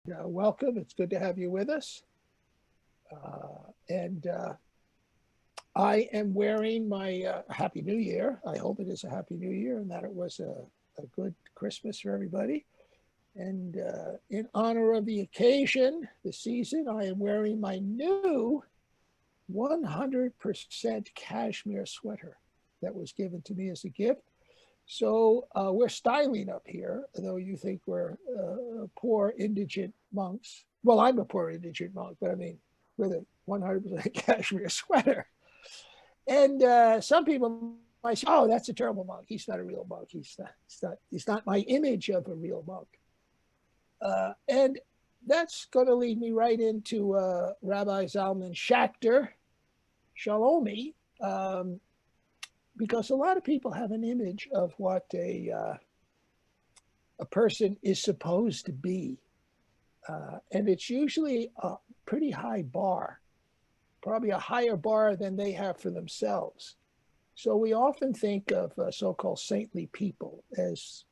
Welcome. It's good to have you with us. And I am wearing my Happy New Year. I hope it is a Happy New Year and that it was a good Christmas for everybody. And in honor of the occasion, the season, I am wearing my new 100% cashmere sweater that was given to me as a gift. So we're styling up here, though you think we're poor indigent monks. Well, I'm a poor indigent monk, but I mean, with a 100% cashmere sweater. And some people might say, "Oh, that's a terrible monk. He's not a real monk. He's not my image of a real monk." And that's going to lead me right into Rabbi Zalman Schachter-Shalomi. Because a lot of people have an image of what a person is supposed to be, and it's usually a pretty high bar, probably a higher bar than they have for themselves. So we often think of so-called saintly people as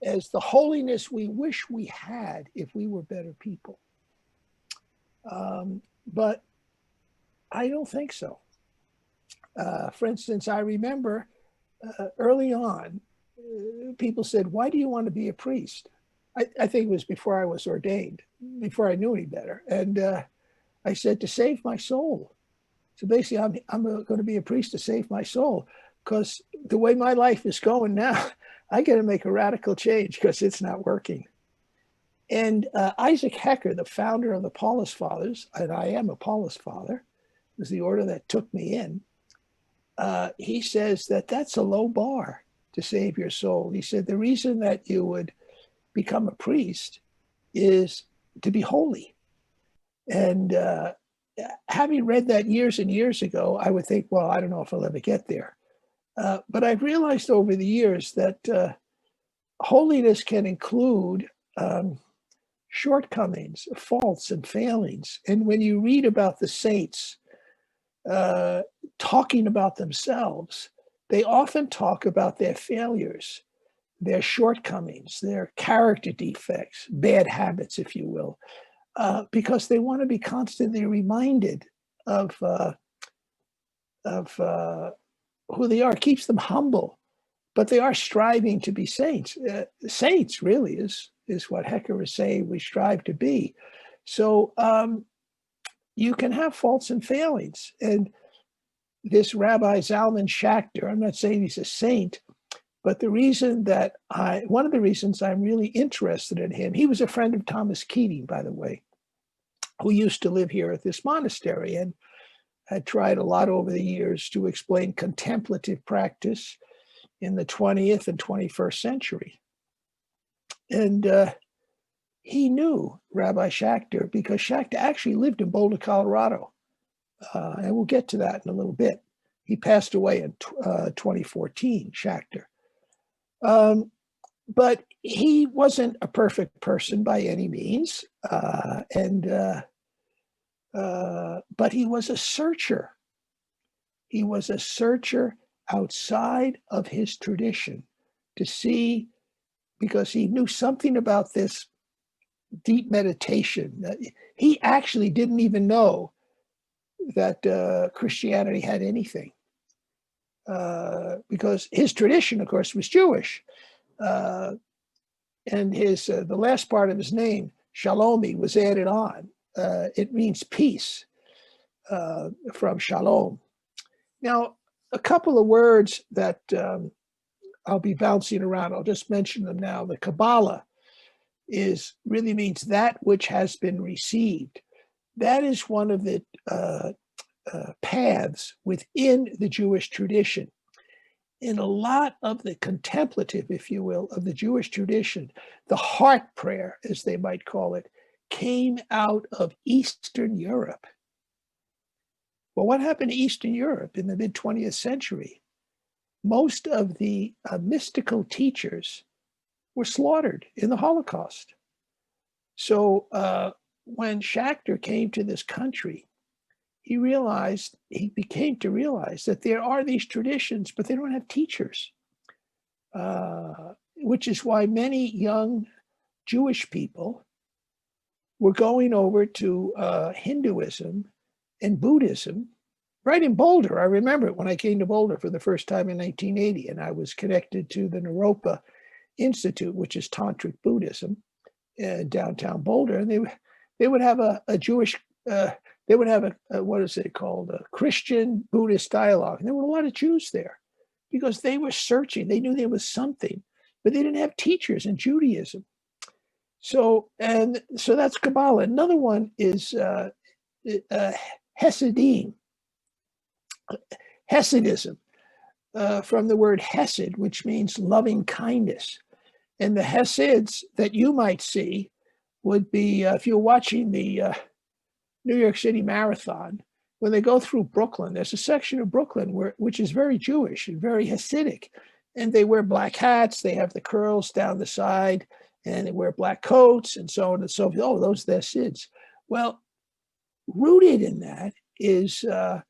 the holiness we wish we had if we were better people. But I don't think so. For instance, I remember early on, people said, "Why do you want to be a priest?" I think it was before I was ordained, before I knew any better. And I said, "To save my soul." So basically, I'm going to be a priest to save my soul, because the way my life is going now, I got to make a radical change because it's not working. And Isaac Hecker, the founder of the Paulist Fathers, and I am a Paulist Father, was the order that took me in. He says that that's a low bar to save your soul. He said the reason that you would become a priest is to be holy. And having read that years and years ago, I would think, well, I don't know if I'll ever get there. But I've realized over the years that holiness can include shortcomings, faults, and failings. And when you read about the saints, talking about themselves, they often talk about their failures, their shortcomings, their character defects, bad habits, if you will, because they want to be constantly reminded of who they are. It keeps them humble, but they are striving to be saints. Saints really is what Hecker is saying we strive to be. So you can have faults and failings. And this Rabbi Zalman Schachter, I'm not saying he's a saint, but one of the reasons I'm really interested in him, he was a friend of Thomas Keating, by the way, who used to live here at this monastery and had tried a lot over the years to explain contemplative practice in the 20th and 21st century. And he knew Rabbi Schachter because Schachter actually lived in Boulder, Colorado. And we'll get to that in a little bit. He passed away in 2014, Schachter. But he wasn't a perfect person by any means. But he was a searcher. He was a searcher outside of his tradition to see, because he knew something about this deep meditation. He actually didn't even know that Christianity had anything, because his tradition, of course, was Jewish, and the last part of his name, Shalomi, was added on. It means peace, from shalom. Now, a couple of words that I'll be bouncing around. I'll just mention them now. The Kabbalah really means that which has been received. That is one of the paths within the Jewish tradition. In a lot of the contemplative, if you will, of the Jewish tradition, the heart prayer, as they might call it, came out of Eastern Europe. Well, what happened to Eastern Europe in the mid-20th century? Most of the mystical teachers were slaughtered in the Holocaust. So when Schachter came to this country, he became to realize that there are these traditions, but they don't have teachers, which is why many young Jewish people were going over to Hinduism and Buddhism right in Boulder. I remember it when I came to Boulder for the first time in 1980, and I was connected to the Naropa Institute, which is Tantric Buddhism, downtown Boulder. And they would have a Jewish, they would have a what is it called, a Christian Buddhist dialogue. And there were a lot of Jews there because they were searching. They knew there was something, but they didn't have teachers in Judaism. So that's Kabbalah. Another one is Hasidim, Hasidism, from the word Hesed, which means loving kindness. And the Hasids that you might see would be, if you're watching the New York City Marathon, when they go through Brooklyn, there's a section of Brooklyn which is very Jewish and very Hasidic. And they wear black hats, they have the curls down the side, and they wear black coats and so on and so forth. Oh, those are the Hasids. Well, rooted in that is a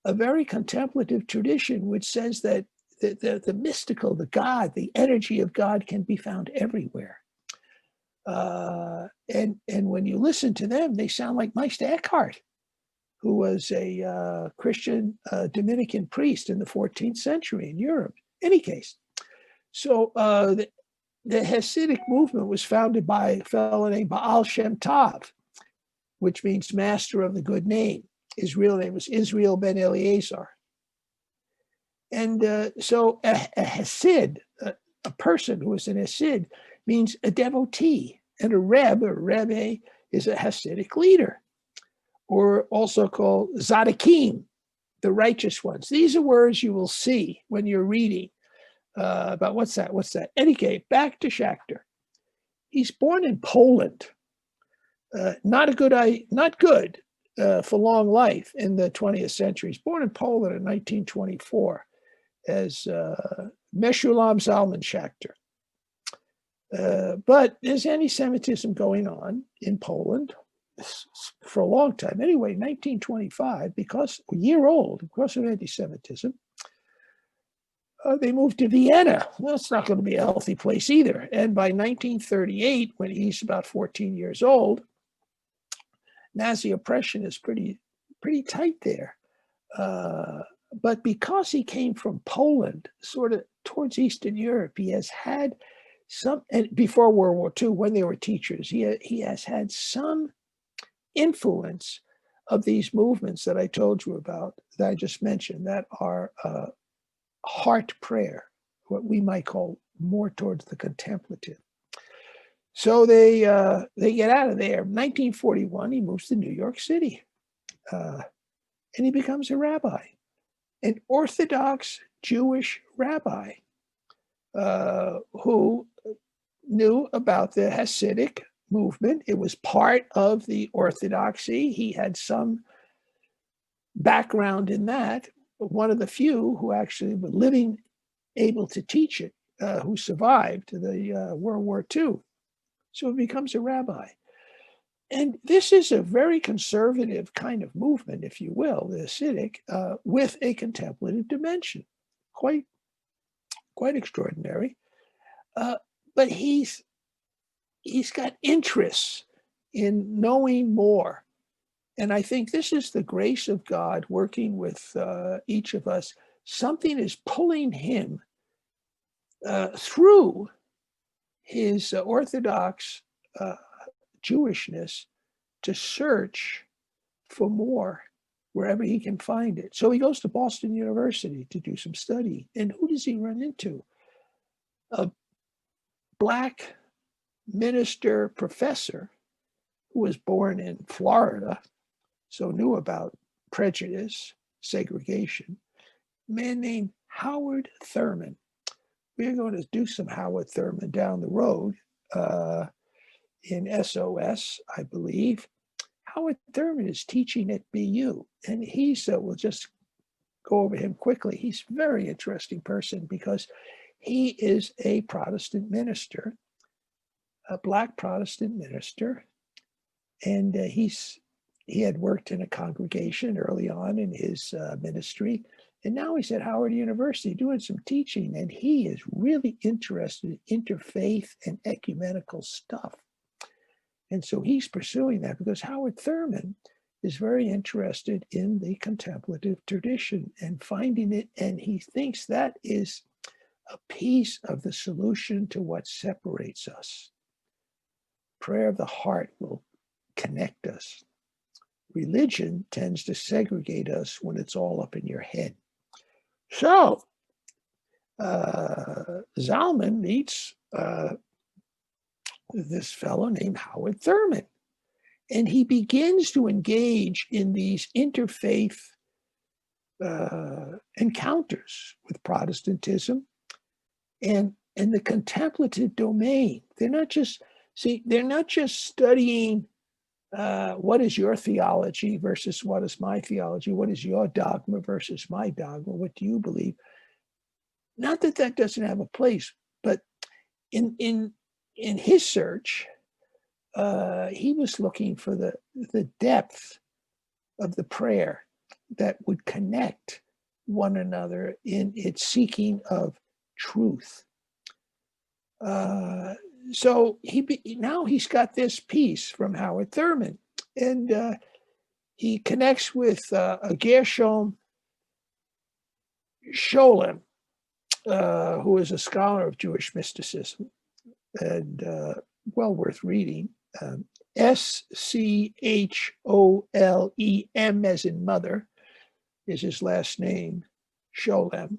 very contemplative tradition which says that the mystical, the God, the energy of God can be found everywhere. And when you listen to them, they sound like Meister Eckhart, who was a Christian Dominican priest in the 14th century in Europe. Any case, so the Hasidic movement was founded by a fellow named Baal Shem Tov, which means master of the good name. His real name was Israel ben Eliezer. And so a Hasid, a person who is an Hasid, means a devotee. And a Rebbe, is a Hasidic leader, or also called Tzaddikim, the righteous ones. These are words you will see when you're reading about what's that. Anyway, back to Schachter. He's born in Poland. Not good for long life in the 20th century. He's born in Poland in 1924 as Meshulam Zalman Schachter. But there's anti-Semitism going on in Poland for a long time. Anyway, 1925, because of anti-Semitism, they moved to Vienna. Well, it's not going to be a healthy place either. And by 1938, when he's about 14 years old, Nazi oppression is pretty tight there. But because he came from Poland, sort of towards Eastern Europe, he has had some, and before World War II, when they were teachers, he has had some influence of these movements that I told you about, that I just mentioned, that are heart prayer, what we might call more towards the contemplative. So they get out of there. 1941, he moves to New York City, and he becomes a rabbi, an Orthodox Jewish rabbi who knew about the Hasidic movement. It was part of the Orthodoxy. He had some background in that. But one of the few who actually were living, able to teach it, who survived the World War II. So he becomes a rabbi. And this is a very conservative kind of movement, if you will, the Hasidic, with a contemplative dimension. Quite extraordinary. But he's got interests in knowing more. And I think this is the grace of God working with each of us. Something is pulling him through his Orthodox Jewishness to search for more wherever he can find it. So he goes to Boston University to do some study. And who does he run into? A Black minister professor who was born in Florida, so knew about prejudice, segregation, a man named Howard Thurman. We're going to do some Howard Thurman down the road in SOS, I believe. Howard Thurman is teaching at BU, and we'll just go over him quickly. He's a very interesting person because he is a Protestant minister, a Black Protestant minister, and he had worked in a congregation early on in his ministry, and now he's at Howard University doing some teaching, and he is really interested in interfaith and ecumenical stuff. And so he's pursuing that because Howard Thurman is very interested in the contemplative tradition and finding it. And he thinks that is a piece of the solution to what separates us. Prayer of the heart will connect us. Religion tends to segregate us when it's all up in your head. So, Zalman meets this fellow named Howard Thurman, and he begins to engage in these interfaith encounters with Protestantism and the contemplative domain. They're not just studying what is your theology versus what is my theology, what is your dogma versus my dogma, what do you believe? Not that that doesn't have a place, but in his search, he was looking for the depth of the prayer that would connect one another in its seeking of truth. So now he's got this piece from Howard Thurman, and he connects with Gershom Scholem, who is a scholar of Jewish mysticism and well worth reading. Scholem, as in mother, is his last name, Scholem.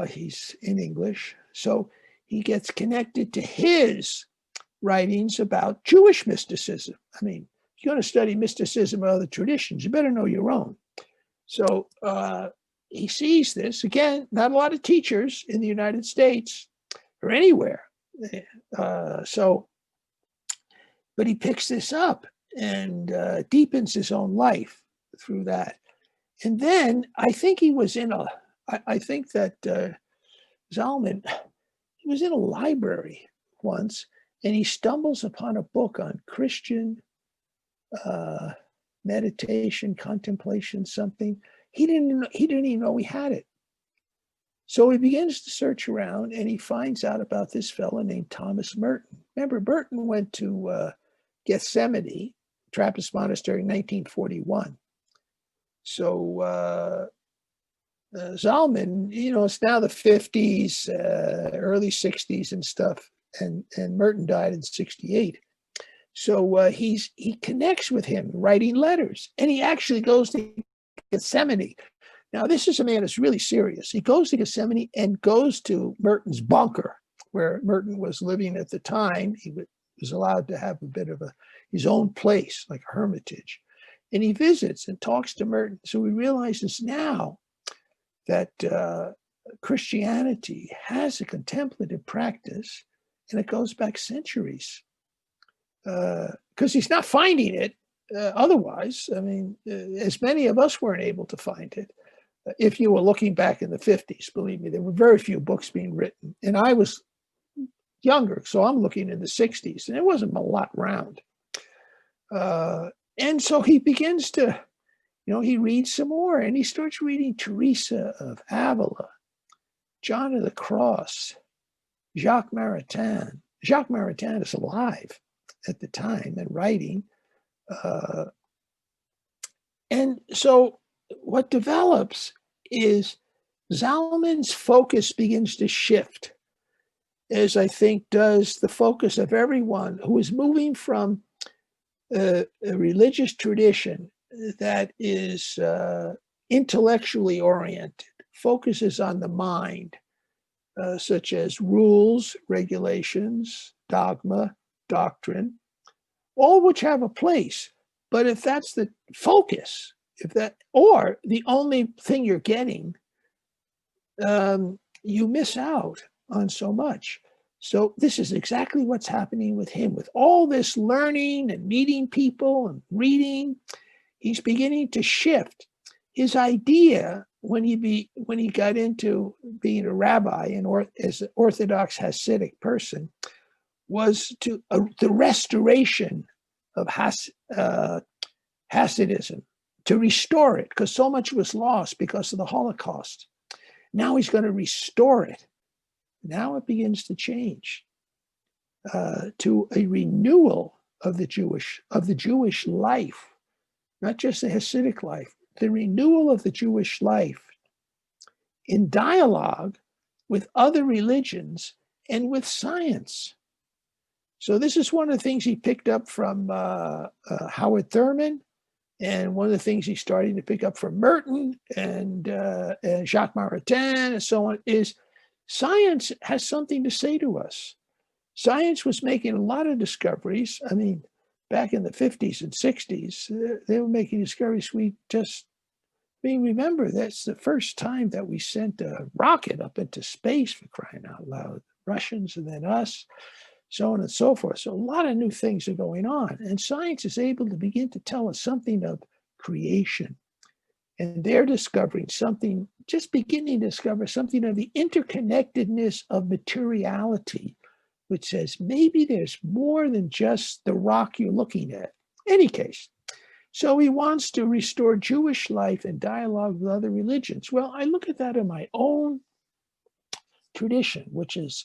He's in English. So he gets connected to his writings about Jewish mysticism. I mean, if you're going to study mysticism or other traditions, you better know your own. So he sees this. Again, not a lot of teachers in the United States or anywhere. But he picks this up and deepens his own life through that. And then I think he was I think that Zalman, he was in a library once, and he stumbles upon a book on Christian meditation, contemplation, something. He didn't even know he had it. So he begins to search around, and he finds out about this fellow named Thomas Merton. Remember, Merton went to Gethsemane, Trappist monastery, in 1941. So Zalman, it's now the 50s, early 60s and stuff, and Merton died in 68. So he connects with him, writing letters, and he actually goes to Gethsemane. Now, this is a man that's really serious. He goes to Gethsemane and goes to Merton's bunker, where Merton was living at the time. He was allowed to have a bit of his own place, like a hermitage. And he visits and talks to Merton. So he realizes now that Christianity has a contemplative practice, and it goes back centuries. Because he's not finding it otherwise. I mean, as many of us weren't able to find it. If you were looking back in the 50s, believe me, there were very few books being written. And I was younger, so I'm looking in the 60s, and there wasn't a lot around. And so he begins to, he reads some more, and he starts reading Teresa of Avila, John of the Cross, Jacques Maritain. Jacques Maritain is alive at the time and writing. And so what develops is Zalman's focus begins to shift, as I think does the focus of everyone who is moving from a religious tradition that is intellectually oriented, focuses on the mind, such as rules, regulations, dogma, doctrine, all which have a place. But if that's the focus, or the only thing you're getting, you miss out on so much. So this is exactly what's happening with him. With all this learning and meeting people and reading, he's beginning to shift. His idea when he got into being a rabbi and as an Orthodox Hasidic person was to the restoration of Hasidism, to restore it, because so much was lost because of the Holocaust. Now he's going to restore it. Now it begins to change. to a renewal of the Jewish life, not just the Hasidic life, the renewal of the Jewish life in dialogue with other religions and with science. So this is one of the things he picked up from Howard Thurman, and one of the things he's starting to pick up from Merton and Jacques Maritain and so on is science has something to say to us. Science was making a lot of discoveries. I mean, back in the 50s and 60s, they were making discoveries remember, that's the first time that we sent a rocket up into space, for crying out loud. Russians and then us, so on and so forth. So a lot of new things are going on. And science is able to begin to tell us something of creation. And they're discovering something, just beginning to discover something of the interconnectedness of materiality, which says maybe there's more than just the rock you're looking at. Any case, so he wants to restore Jewish life and dialogue with other religions. Well, I look at that in my own tradition, which is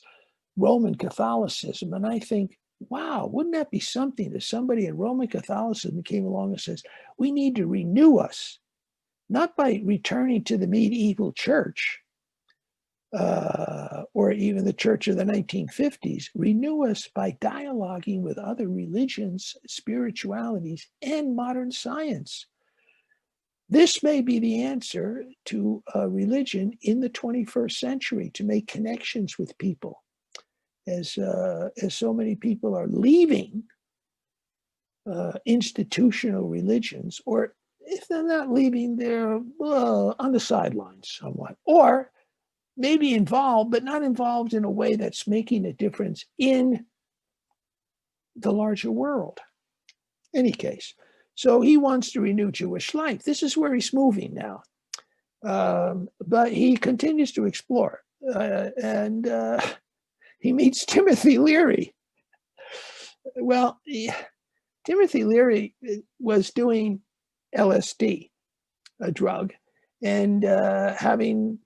Roman Catholicism, and I think, wow, wouldn't that be something if somebody in Roman Catholicism came along and says, we need to renew us, not by returning to the medieval church, or even the church of the 1950s, renew us by dialoguing with other religions, spiritualities, and modern science. This may be the answer to religion in the 21st century, to make connections with people. As so many people are leaving institutional religions, or if they're not leaving, they're on the sidelines somewhat, or maybe involved, but not involved in a way that's making a difference in the larger world. Any case, so he wants to renew Jewish life. This is where he's moving now. But he continues to explore, and he meets Timothy Leary. Well, Timothy Leary was doing LSD, a drug, and having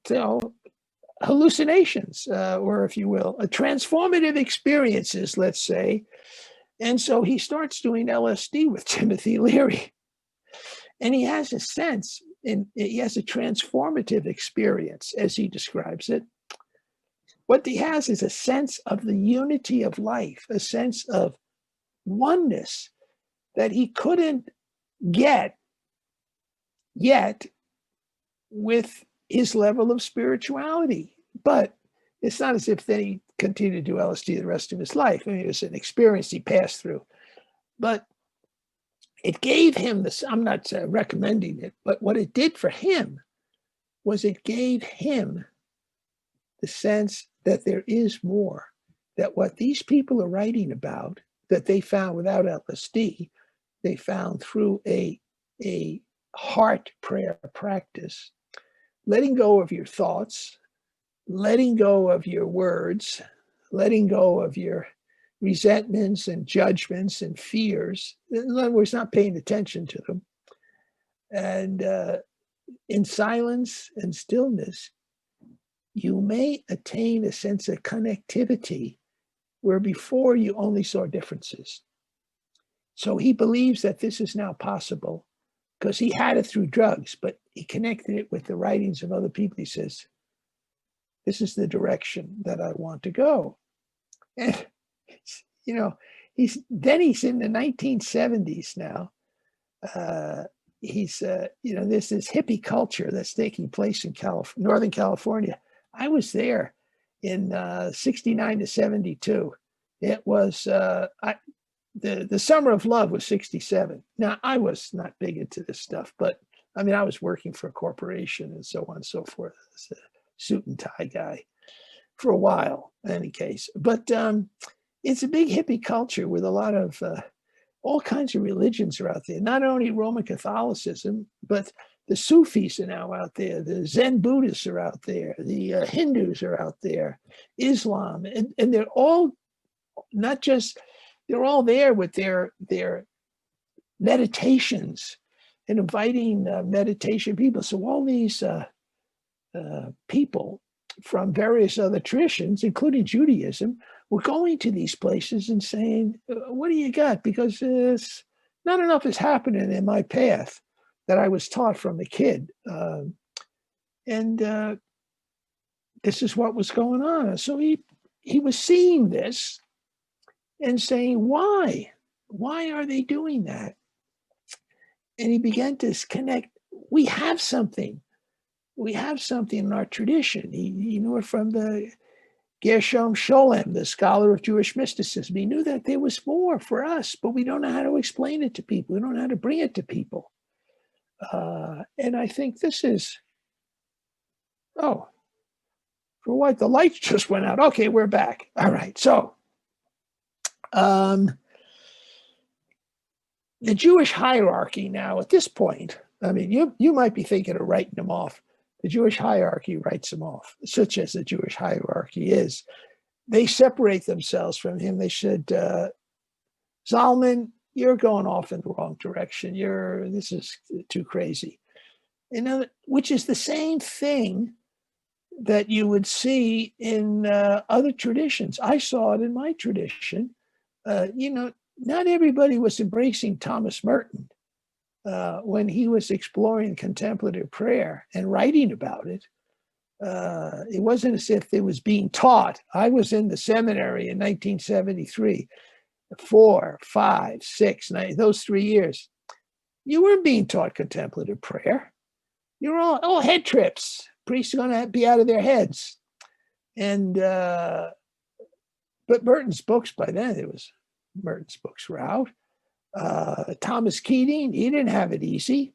hallucinations, or if you will, transformative experiences, let's say. And so he starts doing LSD with Timothy Leary. And he has a sense, and he has a transformative experience, as he describes it. What he has is a sense of the unity of life, a sense of oneness that he couldn't get yet with his level of spirituality. But it's not as if then he continued to do LSD the rest of his life. I mean, it was an experience he passed through. But it gave him this, I'm not recommending it, but what it did for him was it gave him the sense that there is more, that what these people are writing about, that they found without LSD, they found through a heart prayer practice, letting go of your thoughts, letting go of your words, letting go of your resentments and judgments and fears. In other words, not paying attention to them. And in silence and stillness, you may attain a sense of connectivity where before you only saw differences. So he believes that this is now possible because he had it through drugs, but he connected it with the writings of other people. He says, this is the direction that I want to go. And, he's in the 1970s now. There's this hippie culture that's taking place in Northern California. I was there in 69 to 72. It was, the Summer of Love was 67. Now, I was not big into this stuff, but I mean, I was working for a corporation and so on and so forth. As a suit and tie guy for a while, in any case. But it's a big hippie culture with a lot of all kinds of religions are out there. Not only Roman Catholicism, but the Sufis are now out there. The Zen Buddhists are out there. The Hindus are out there. Islam, and they're all they're all there with their meditations and inviting meditation people. So all these people from various other traditions, including Judaism, were going to these places and saying, what do you got? Because not enough is happening in my path that I was taught from a kid. And this is what was going on. So he was seeing this and saying, why? Why are they doing that? And he began to connect. We have something. We have something in our tradition. He knew it from the Gershom Scholem, the scholar of Jewish mysticism. He knew that there was more for us, but we don't know how to explain it to people. We don't know how to bring it to people. And I think this is, for what? The lights just went out. Okay, we're back. All right. So the Jewish hierarchy now at this point, I mean, you might be thinking of writing them off. The Jewish hierarchy writes them off, such as the Jewish hierarchy is. They separate themselves from him. They said, Zalman, you're going off in the wrong direction. This is too crazy. Which is the same thing that you would see in other traditions. I saw it in my tradition. Not everybody was embracing Thomas Merton when he was exploring contemplative prayer and writing about it. It wasn't as if it was being taught. I was in the seminary in 1973, 4, 5, 6, 9, those 3 years. You weren't being taught contemplative prayer. You're all head trips. Priests are going to be out of their heads. And but Merton's books, by then, Merton's books were out. Thomas Keating, he didn't have it easy.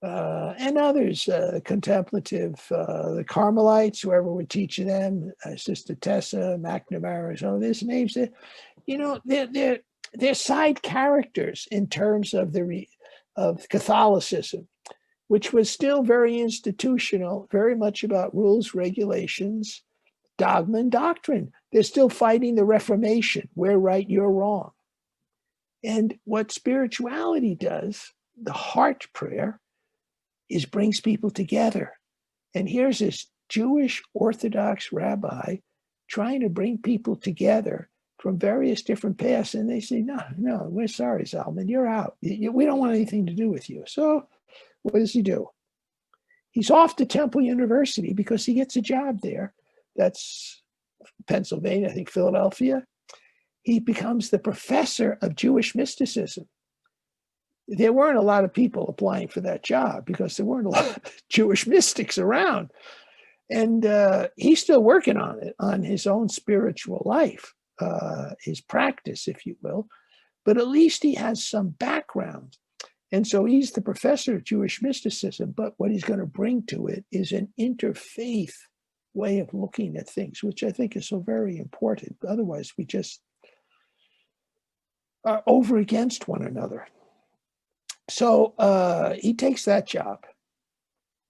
And others, contemplative, the Carmelites, whoever were teaching them, Sister Tessa, McNamara, so there's names that, they're side characters in terms of of Catholicism, which was still very institutional, very much about rules, regulations, dogma, and doctrine. They're still fighting the Reformation. We're right, you're wrong. And what spirituality does, the heart prayer, is brings people together. And here's this Jewish Orthodox rabbi trying to bring people together from various different paths. And they say, no, we're sorry, Zalman, you're out. We don't want anything to do with you. So what does he do? He's off to Temple University because he gets a job there. That's Pennsylvania, I think Philadelphia. He becomes the professor of Jewish mysticism. There weren't a lot of people applying for that job because there weren't a lot of Jewish mystics around. And he's still working on it, on his own spiritual life, his practice, if you will. But at least he has some background. And so he's the professor of Jewish mysticism, but what he's going to bring to it is an interfaith way of looking at things, which I think is so very important. Otherwise, we just are over against one another. So he takes that job,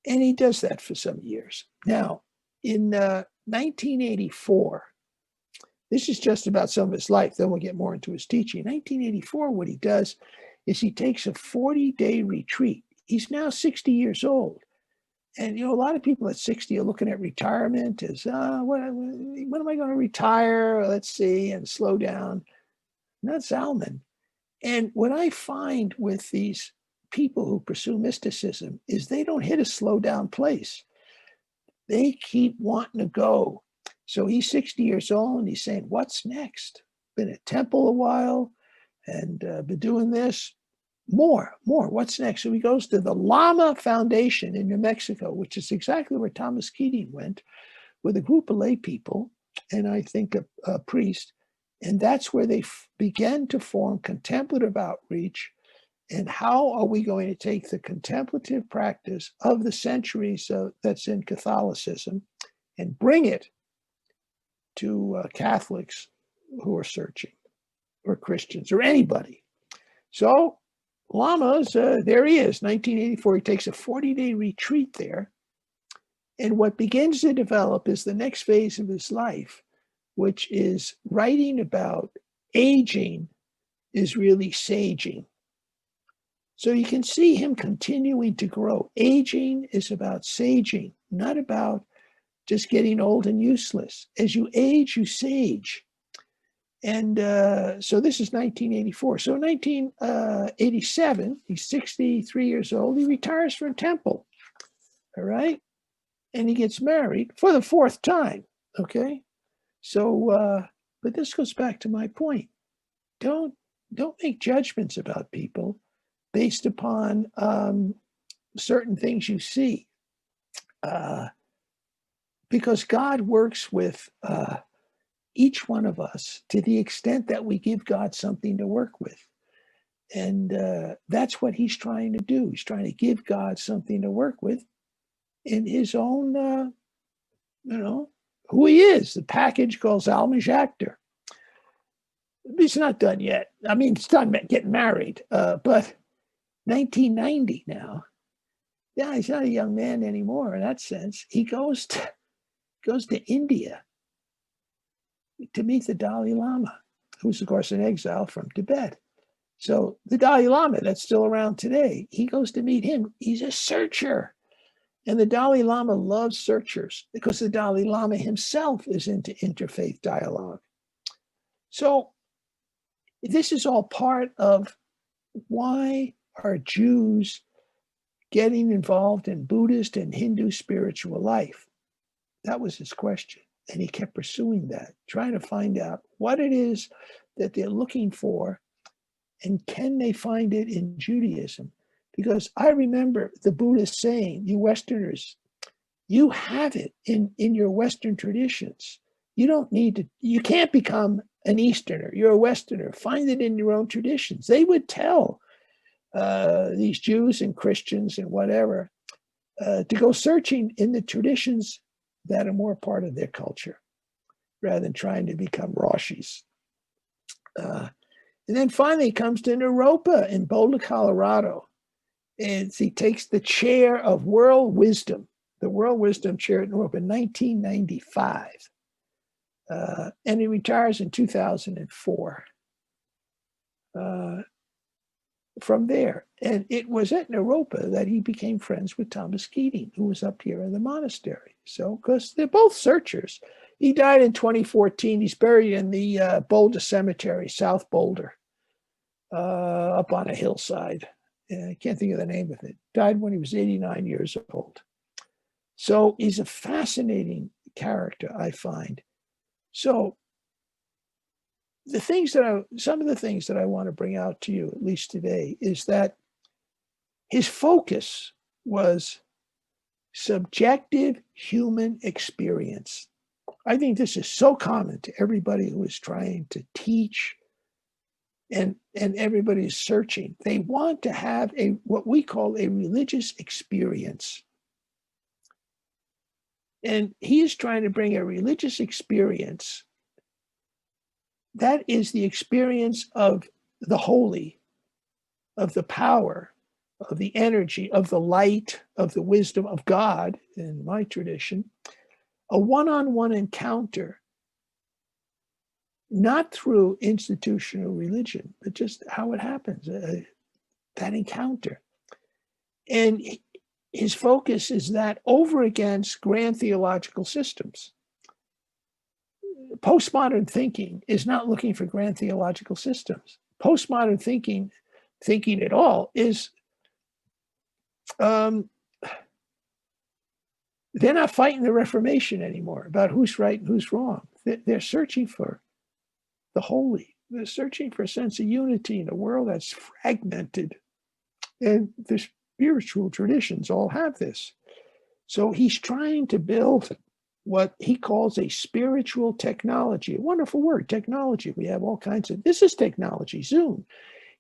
and he does that for some years. Now, in 1984, this is just about some of his life, then we'll get more into his teaching. In 1984, what he does is he takes a 40-day retreat. He's now 60 years old. And, a lot of people at 60 are looking at retirement as, when am I going to retire? Let's see, and slow down. Not Zalman. And what I find with these people who pursue mysticism is they don't hit a slow down place. They keep wanting to go. So he's 60 years old and he's saying, what's next? Been at temple a while and been doing this. More. What's next? So he goes to the Lama Foundation in New Mexico, which is exactly where Thomas Keating went, with a group of lay people and I think a priest. And that's where they began to form contemplative outreach. And how are we going to take the contemplative practice of the centuries that's in Catholicism and bring it to Catholics who are searching, or Christians, or anybody? So Lamas, there he is, 1984. He takes a 40-day retreat there. And what begins to develop is the next phase of his life, which is writing about aging is really saging. So you can see him continuing to grow. Aging is about saging, not about just getting old and useless. As you age, you sage. And so this is 1984. So 1987, he's 63 years old. He retires from Temple, all right? And he gets married for the fourth time, okay? So, but this goes back to my point. Don't make judgments about people based upon certain things you see, because God works with each one of us to the extent that we give God something to work with. And that's what he's trying to do. He's trying to give God something to work with in his own, who he is. The package called Zalman Schachter. It's not done yet. I mean, it's done getting married, but 1990 now. Yeah, he's not a young man anymore in that sense. He goes to India to meet the Dalai Lama, who's, of course, in exile from Tibet. So the Dalai Lama that's still around today, he goes to meet him. He's a searcher. And the Dalai Lama loves searchers because the Dalai Lama himself is into interfaith dialogue. So this is all part of why are Jews getting involved in Buddhist and Hindu spiritual life? That was his question. And he kept pursuing that, trying to find out what it is that they're looking for, and can they find it in Judaism? Because I remember the Buddhist saying, you Westerners, you have it in your Western traditions. You don't need to, you can't become an Easterner. You're a Westerner. Find it in your own traditions. They would tell these Jews and Christians and whatever to go searching in the traditions that are more part of their culture, rather than trying to become Roshis. And then finally he comes to Naropa in Boulder, Colorado. And he takes the chair of world wisdom, the world wisdom chair at Naropa in 1995. And he retires in 2004 from there. And it was at Naropa that he became friends with Thomas Keating, who was up here in the monastery. So, because they're both searchers. He died in 2014. He's buried in the Boulder Cemetery, South Boulder, up on a hillside. I can't think of the name of it. Died when he was 89 years old. So he's a fascinating character, I find. So some of the things that I want to bring out to you, at least today, is that his focus was subjective human experience. I think this is so common to everybody who is trying to teach, and everybody is searching. They want to have what we call a religious experience. And he is trying to bring a religious experience that is the experience of the holy, of the power, of the energy, of the light, of the wisdom of God, in my tradition, a one-on-one encounter, not through institutional religion, but just how it happens, that encounter. And his focus is that over against grand theological systems. Postmodern thinking is not looking for grand theological systems. Postmodern thinking at all is, they're not fighting the Reformation anymore about who's right and who's wrong. They're searching for the holy. They're searching for a sense of unity in a world that's fragmented. And the spiritual traditions all have this. So he's trying to build what he calls a spiritual technology. A wonderful word, technology. We have all kinds of, this is technology, Zoom.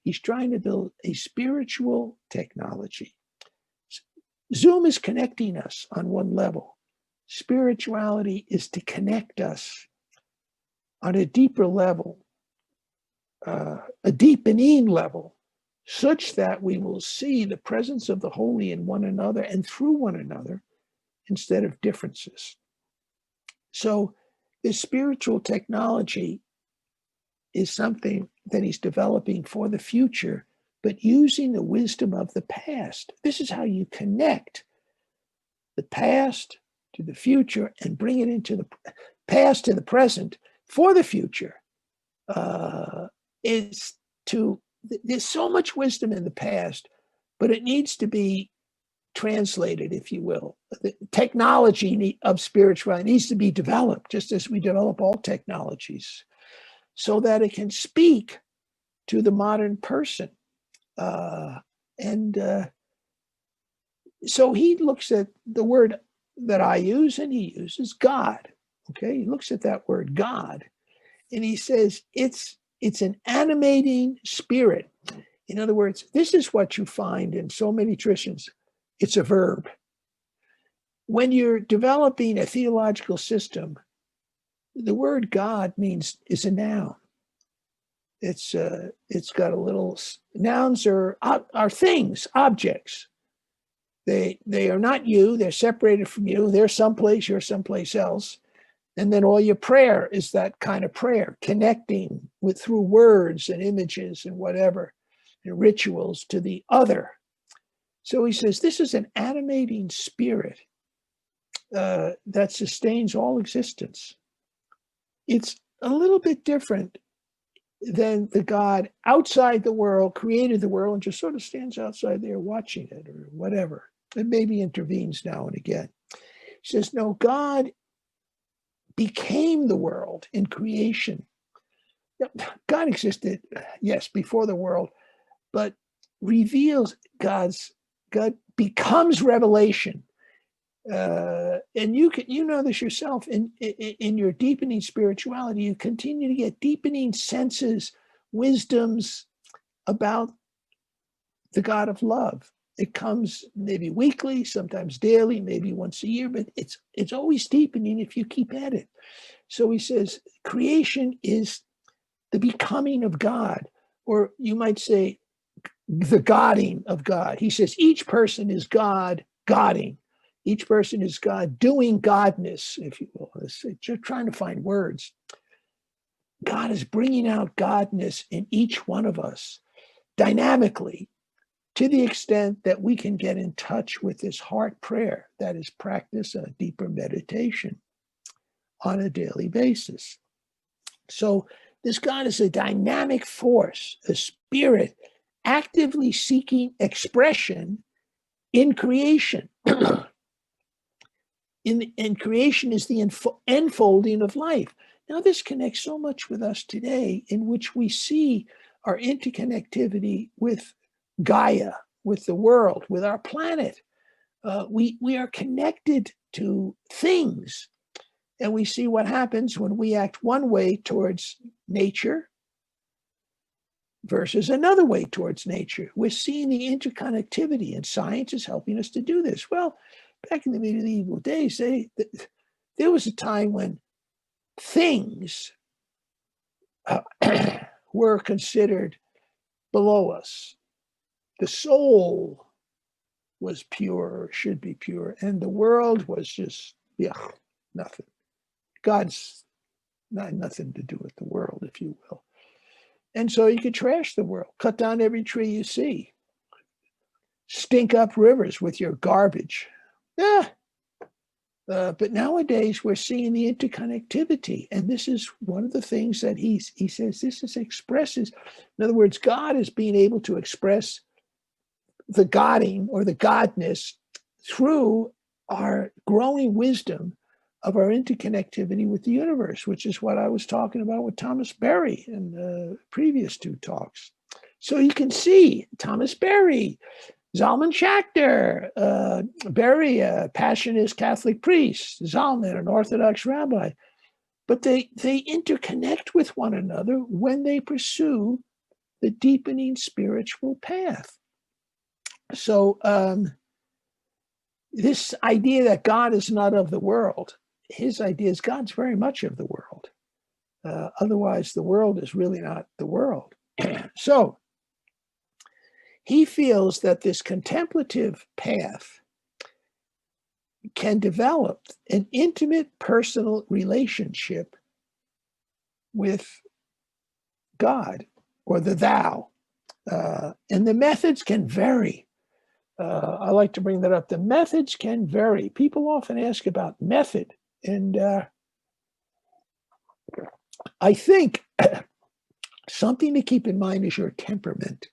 He's trying to build a spiritual technology. Zoom is connecting us on one level. Spirituality is to connect us on a deeper level, a deepening level, such that we will see the presence of the holy in one another and through one another instead of differences. So this spiritual technology is something that he's developing for the future, but using the wisdom of the past. This is how you connect the past to the future and bring it into the past to the present for the future. is to, there's so much wisdom in the past, but it needs to be translated, if you will. The technology of spirituality needs to be developed, just as we develop all technologies, so that it can speak to the modern person. So he looks at the word that I use, and he uses God. Okay, he looks at that word God, and he says it's an animating spirit. In other words, this is what you find in so many traditions. It's a verb. When you're developing a theological system, the word God is a noun. It's got a little, nouns are things, objects. They are not you. They're separated from you. They're someplace. You're someplace else. And then all your prayer is that kind of prayer, connecting through words and images and whatever, and rituals to the other. So he says this is an animating spirit that sustains all existence. It's a little bit different than the God outside the world, created the world, and just sort of stands outside there watching it or whatever. And maybe intervenes now and again. He says, no, God became the world in creation. God existed, yes, before the world, but reveals God becomes revelation. And you know this yourself in your deepening spirituality, you continue to get deepening senses, wisdoms about the God of love. It comes maybe weekly, sometimes daily, maybe once a year, but it's always deepening if you keep at it. So he says creation is the becoming of God, or you might say the godding of God. He says each person is God godding. Each person is God doing godness, if you will. You're trying to find words. God is bringing out godness in each one of us dynamically, to the extent that we can get in touch with this heart prayer, that is, practice a deeper meditation on a daily basis. So this God is a dynamic force, a spirit actively seeking expression in creation. And creation is the enfolding of life. Now, this connects so much with us today, in which we see our interconnectivity with Gaia, with the world, with our planet. We are connected to things, and we see what happens when we act one way towards nature versus another way towards nature. We're seeing the interconnectivity, and science is helping us to do this. Well, back in the medieval days, there was a time when things were considered below us. The soul was pure, or should be pure, and the world was just, nothing. God's not nothing to do with the world, if you will. And so you could trash the world, cut down every tree you see, stink up rivers with your garbage. But nowadays we're seeing the interconnectivity, and this is one of the things that he says expresses. In other words, God is being able to express the godding or the godness through our growing wisdom of our interconnectivity with the universe, which is what I was talking about with Thomas Berry in the previous two talks. So you can see Thomas Berry, Zalman Schachter, Berry, a passionist Catholic priest, Zalman, an Orthodox rabbi. But they interconnect with one another when they pursue the deepening spiritual path. So this idea that God is not of the world, his idea is God's very much of the world. Otherwise, the world is really not the world. So he feels that this contemplative path can develop an intimate personal relationship with God or the thou. And the methods can vary. I like to bring that up. The methods can vary. People often ask about method. And I think Something to keep in mind is your temperament.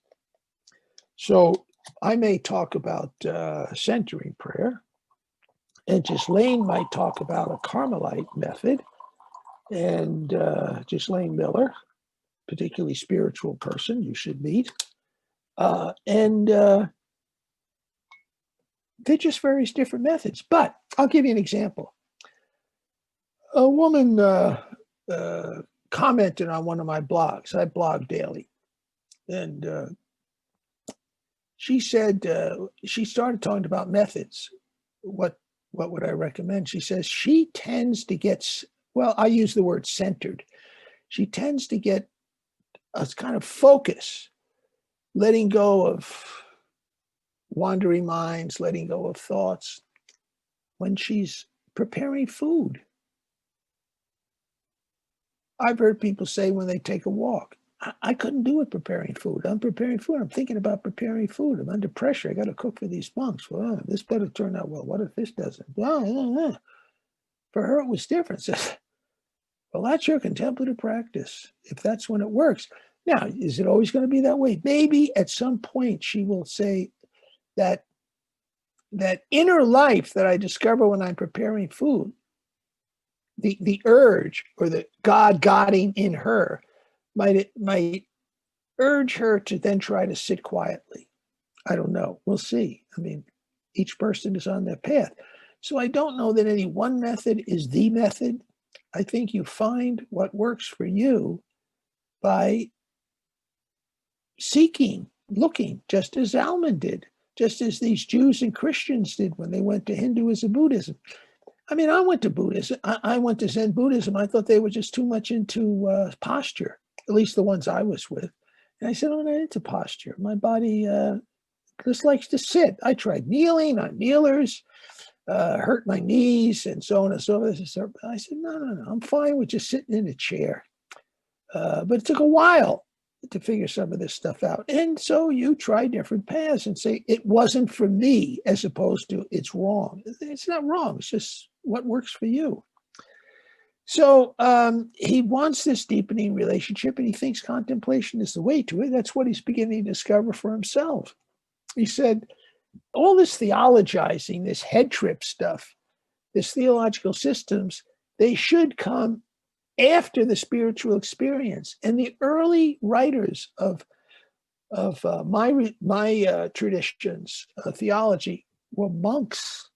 So I may talk about centering prayer, and Ghislaine might talk about a Carmelite method, and Ghislaine Miller, particularly spiritual person you should meet. And they're just various different methods. But I'll give you an example. A woman commented on one of my blogs. I blog daily. And she said, she started talking about methods. What would I recommend? She says she tends to get, well, I use the word centered. She tends to get a kind of focus, letting go of wandering minds, letting go of thoughts when she's preparing food. I've heard people say when they take a walk, I couldn't do it preparing food. I'm preparing food. I'm thinking about preparing food. I'm under pressure. I got to cook for these monks. Well, this better turn out well. What if this doesn't? For her, it was different. So, well, that's your contemplative practice, if that's when it works. Now, is it always going to be that way? Maybe at some point she will say that inner life that I discover when I'm preparing food, the urge or the godding in her might urge her to then try to sit quietly. I don't know. We'll see. I mean, each person is on their path. So I don't know that any one method is the method. I think you find what works for you by seeking, looking, just as Zalman did, just as these Jews and Christians did when they went to Hinduism, Buddhism. I mean, I went to Buddhism. I went to Zen Buddhism. I thought they were just too much into posture, at least the ones I was with. And I said, I'm not into posture. My body just likes to sit. I tried kneeling on kneelers, hurt my knees, and so on and so forth. I said, no, I'm fine with just sitting in a chair. But it took a while to figure some of this stuff out. And so you try different paths and say, it wasn't for me, as opposed to it's wrong. It's not wrong. It's just what works for you. So he wants this deepening relationship, and he thinks contemplation is the way to it. That's what he's beginning to discover for himself. He said, all this theologizing, this head trip stuff, this theological systems, they should come after the spiritual experience. And the early writers of my traditions, theology, were monks.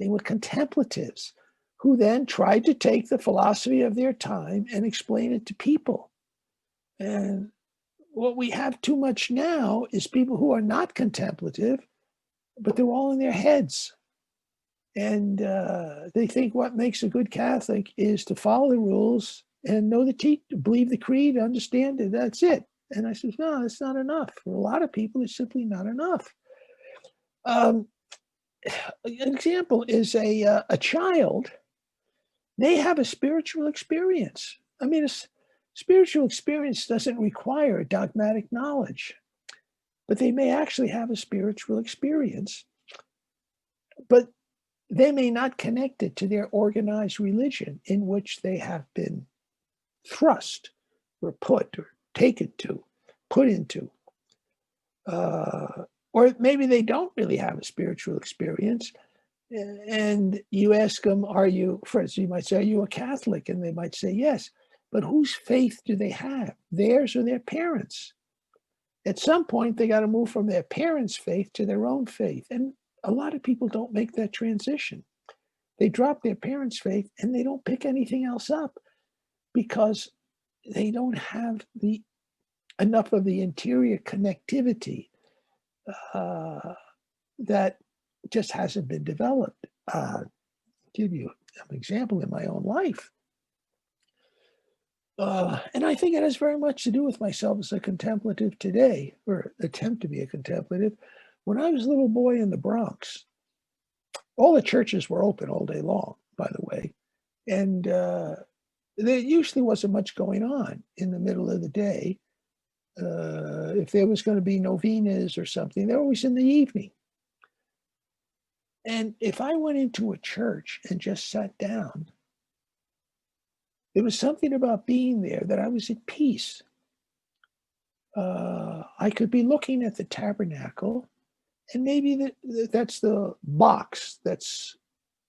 They were contemplatives who then tried to take the philosophy of their time and explain it to people. And what we have too much now is people who are not contemplative, but they're all in their heads. And they think what makes a good Catholic is to follow the rules and know the believe the creed, understand it. That's it. And I said, no, that's not enough. For a lot of people, it's simply not enough. An example is a child may have a spiritual experience. I mean, a spiritual experience doesn't require dogmatic knowledge, but they may actually have a spiritual experience, but they may not connect it to their organized religion in which they have been thrust or put or taken to, put into. Or maybe they don't really have a spiritual experience. And you ask them, for instance, you might say, are you a Catholic? And they might say, yes. But whose faith do they have? Theirs or their parents? At some point, they got to move from their parents' faith to their own faith. And a lot of people don't make that transition. They drop their parents' faith and they don't pick anything else up because they don't have enough of the interior connectivity that just hasn't been developed. Give you an example in my own life. And I think it has very much to do with myself as a contemplative today, or attempt to be a contemplative. When I was a little boy in the Bronx, all the churches were open all day long, by the way. And there usually wasn't much going on in the middle of the day. If there was going to be novenas or something, they're always in the evening. And if I went into a church and just sat down, there was something about being there that I was at peace. I could be looking at the tabernacle, and maybe that's the box that's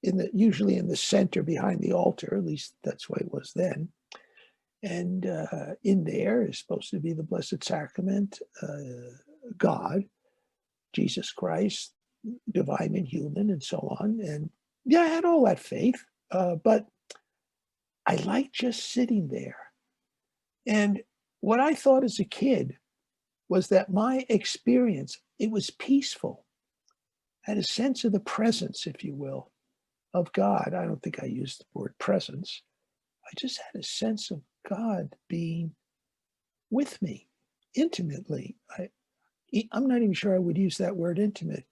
usually in the center behind the altar. At least that's the way it was then. And in there is supposed to be the Blessed Sacrament, God, Jesus Christ, divine and human, and so on. And yeah, I had all that faith, but I liked just sitting there. And what I thought as a kid was that my experience, it was peaceful. I had a sense of the presence, if you will, of God. I don't think I used the word presence. I just had a sense of God being with me intimately. I'm not even sure I would use that word intimate.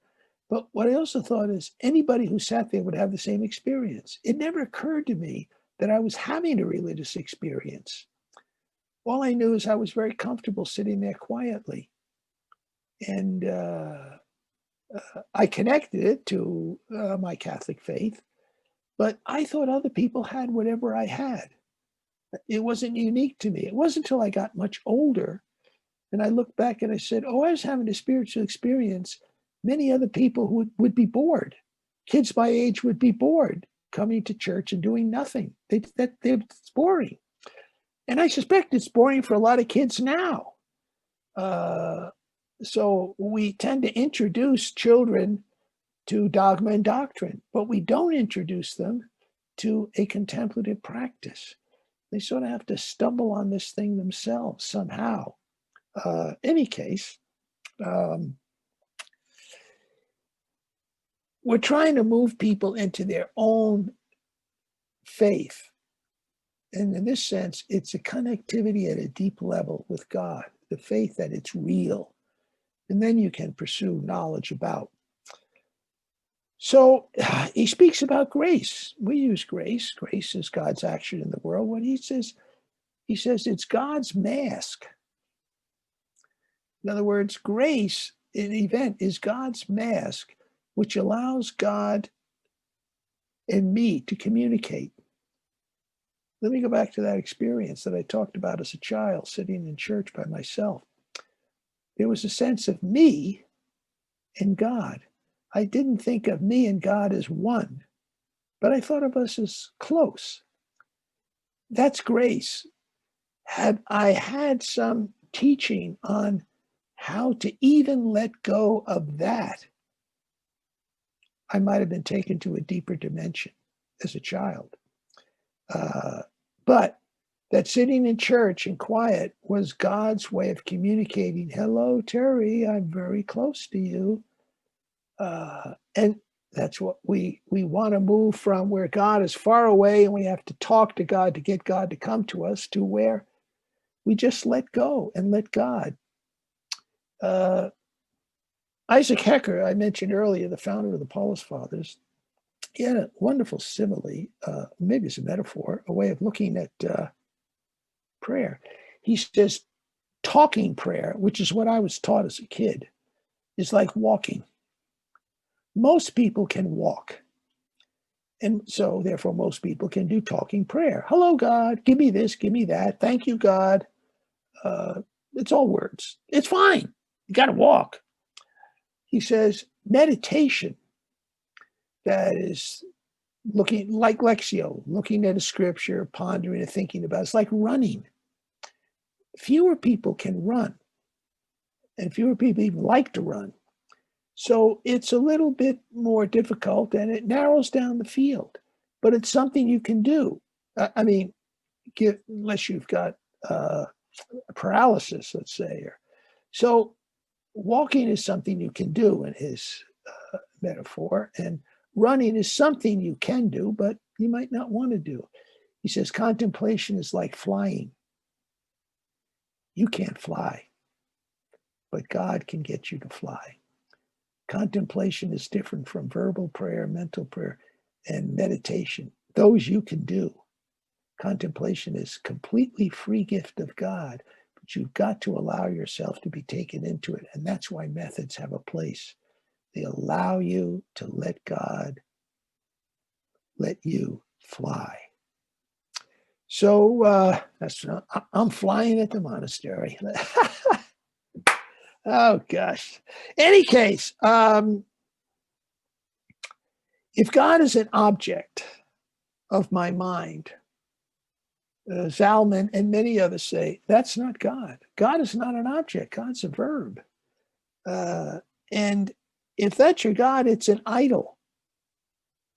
But what I also thought is anybody who sat there would have the same experience. It never occurred to me that I was having a religious experience. All I knew is I was very comfortable sitting there quietly. And I connected it to my Catholic faith, but I thought other people had whatever I had. It wasn't unique to me. It wasn't until I got much older and I looked back and I said, oh, I was having a spiritual experience. Many other people would be bored. Kids my age would be bored coming to church and doing nothing. It's boring. And I suspect it's boring for a lot of kids now. So we tend to introduce children to dogma and doctrine, but we don't introduce them to a contemplative practice. They sort of have to stumble on this thing themselves somehow. Any case, we're trying to move people into their own faith. And in this sense, it's a connectivity at a deep level with God, the faith that it's real. And then you can pursue knowledge about. So he speaks about grace. We use grace. Grace is God's action in the world. What he says it's God's mask. In other words, grace, an event, is God's mask, which allows God and me to communicate. Let me go back to that experience that I talked about as a child, sitting in church by myself. There was a sense of me and God. I didn't think of me and God as one, but I thought of us as close. That's grace. Had I had some teaching on how to even let go of that, I might have been taken to a deeper dimension as a child. But that sitting in church and quiet was God's way of communicating, hello, Terry, I'm very close to you. And that's what we want to move from, where God is far away and we have to talk to God to get God to come to us, to where we just let go and let God. Isaac Hecker, I mentioned earlier, the founder of the Paulist Fathers, he had a wonderful simile, maybe it's a metaphor, a way of looking at prayer. He says, talking prayer, which is what I was taught as a kid, is like walking. Most people can walk. And so, therefore, most people can do talking prayer. Hello, God. Give me this. Give me that. Thank you, God. It's all words. It's fine. You got to walk. He says, meditation, that is looking like Lectio, looking at a scripture, pondering and thinking about it. It's like running. Fewer people can run, and fewer people even like to run. So it's a little bit more difficult, and it narrows down the field. But it's something you can do. I mean, unless you've got paralysis, let's say. So walking is something you can do in his metaphor, and running is something you can do, but you might not want to do. He says contemplation is like flying. You can't fly, but God can get you to fly. Contemplation is different from verbal prayer, mental prayer, and meditation. Those you can do. Contemplation is completely free gift of God, but you've got to allow yourself to be taken into it. And that's why methods have a place. They allow you to let God let you fly. So I'm flying at the monastery. Oh, gosh. Any case, if God is an object of my mind, Zalman and many others say, that's not God. God is not an object. God's a verb. And if that's your God, it's an idol.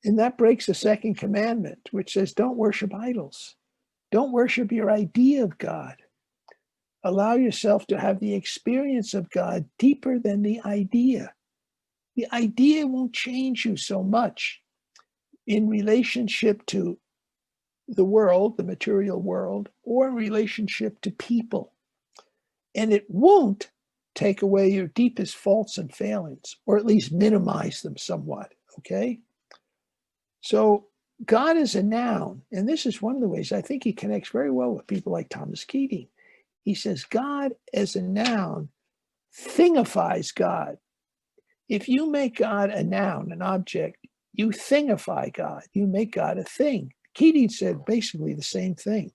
And that breaks the second commandment, which says, don't worship idols. Don't worship your idea of God. Allow yourself to have the experience of God deeper than the idea. The idea won't change you so much in relationship to the world, the material world, or in relationship to people. And it won't take away your deepest faults and failings, or at least minimize them somewhat, okay? So God is a noun, and this is one of the ways I think he connects very well with people like Thomas Keating. He says God as a noun thingifies God. If you make God a noun, an object, you thingify God. You make God a thing. Keating said basically the same thing.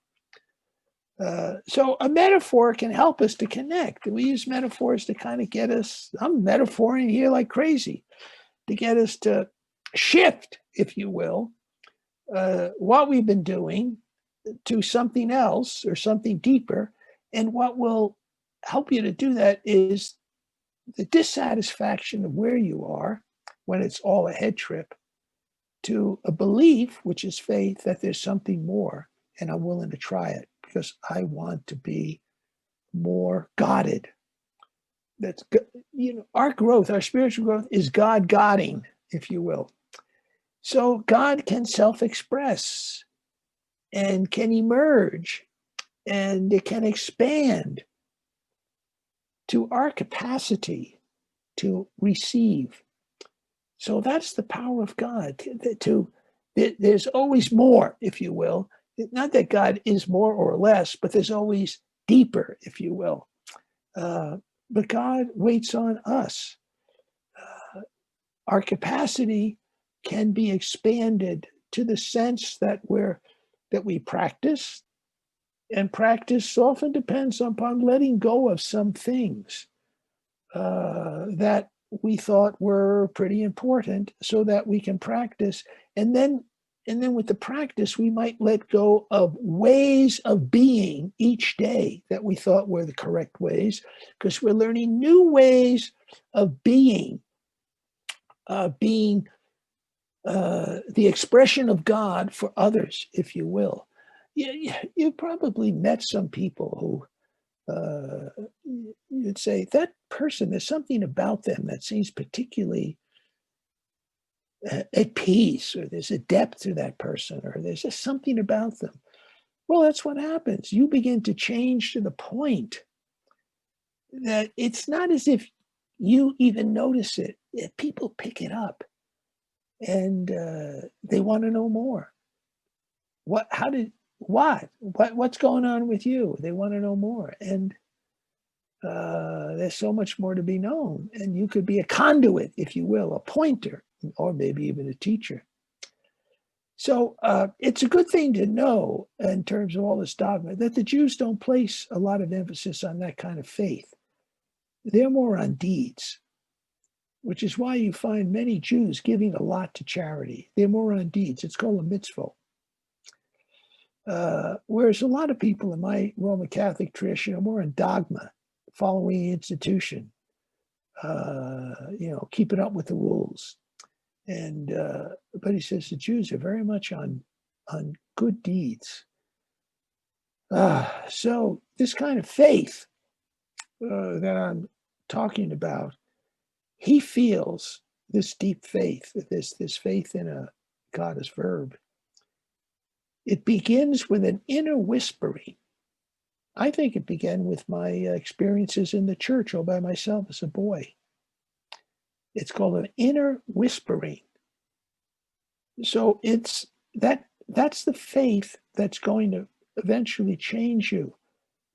So a metaphor can help us to connect. We use metaphors to kind of get us, I'm metaphoring here like crazy, to get us to shift, if you will, what we've been doing to something else or something deeper. And what will help you to do that is the dissatisfaction of where you are when it's all a head trip to a belief, which is faith, that there's something more and I'm willing to try it because I want to be more Godded. That's, our growth, our spiritual growth is God-Godding, if you will. So God can self-express and can emerge and it can expand to our capacity to receive. So that's the power of God. There's always more, if you will. Not that God is more or less, but there's always deeper, if you will. But God waits on us. Our capacity can be expanded to the sense that we practice, and practice often depends upon letting go of some things that we thought were pretty important so that we can practice. And then with the practice, we might let go of ways of being each day that we thought were the correct ways, because we're learning new ways of being the expression of God for others, if you will. You've probably met some people who you'd say, that person, there's something about them that seems particularly at peace, or there's a depth to that person, or there's just something about them. Well, that's what happens. You begin to change to the point that it's not as if you even notice it. People pick it up and they want to know more. What's going on with you? They want to know more. And there's so much more to be known. And you could be a conduit, if you will, a pointer, or maybe even a teacher. So it's a good thing to know in terms of all this dogma that the Jews don't place a lot of emphasis on that kind of faith. They're more on deeds, which is why you find many Jews giving a lot to charity. They're more on deeds. It's called a mitzvah. Whereas a lot of people in my Roman Catholic tradition are more on dogma, following the institution, keeping up with the rules. And but he says the Jews are very much on good deeds. So this kind of faith that I'm talking about, he feels this deep faith, this faith in a God as verb. It begins with an inner whispering. I think it began with my experiences in the church all by myself as a boy. It's called an inner whispering. So that's the faith that's going to eventually change you.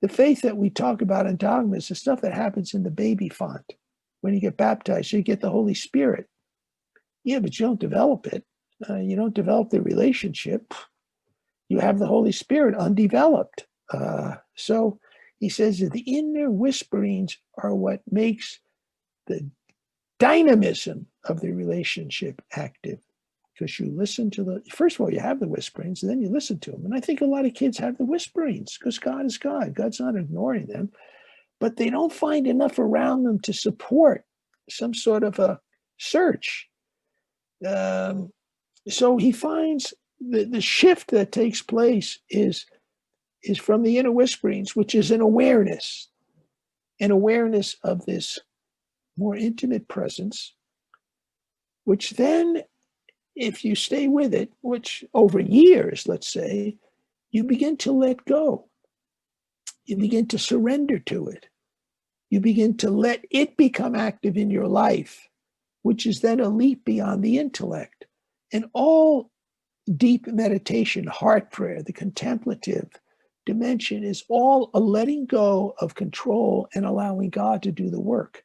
The faith that we talk about in dogma is the stuff that happens in the baby font. When you get baptized, you get the Holy Spirit. Yeah, but you don't develop it. You don't develop the relationship. You have the Holy Spirit undeveloped. So He says that the inner whisperings are what makes the dynamism of the relationship active. Because you listen to first of all, you have the whisperings, and then you listen to them. And I think a lot of kids have the whisperings because God is God. God's not ignoring them, but they don't find enough around them to support some sort of a search. So he finds the shift that takes place is from the inner whisperings, which is an awareness of this more intimate presence, which then, if you stay with it, which over years, let's say, you begin to let go. You begin to surrender to it. You begin to let it become active in your life, which is then a leap beyond the intellect. And all deep meditation, heart prayer, the contemplative dimension is all a letting go of control and allowing God to do the work.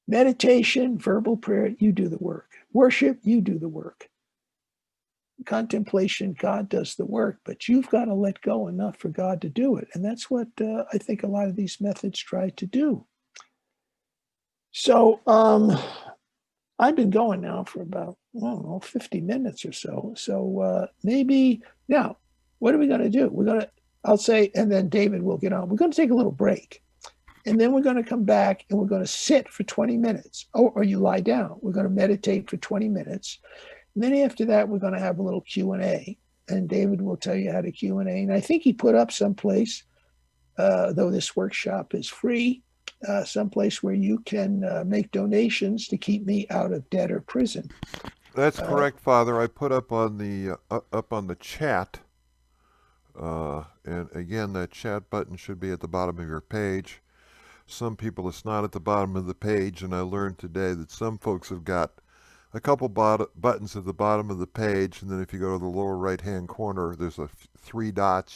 Meditation, verbal prayer, you do the work. Worship, you do the work. Contemplation, God does the work, but you've got to let go enough for God to do it. And that's what I think a lot of these methods try to do. So I've been going now for about, 50 minutes or so. So maybe now, what are we going to do? I'll say, and then David will get on. We're going to take a little break. And then we're going to come back and we're going to sit for 20 minutes. Or you lie down. We're going to meditate for 20 minutes. And then after that, we're going to have a little Q&A. And David will tell you how to Q&A. And I think he put up someplace, though this workshop is free, someplace where you can make donations to keep me out of debt or prison. That's correct, Father. I put up on the chat, and again, that chat button should be at the bottom of your page. Some people, it's not at the bottom of the page, and I learned today that some folks have got a couple buttons at the bottom of the page, and then if you go to the lower right-hand corner, there's 3 dots.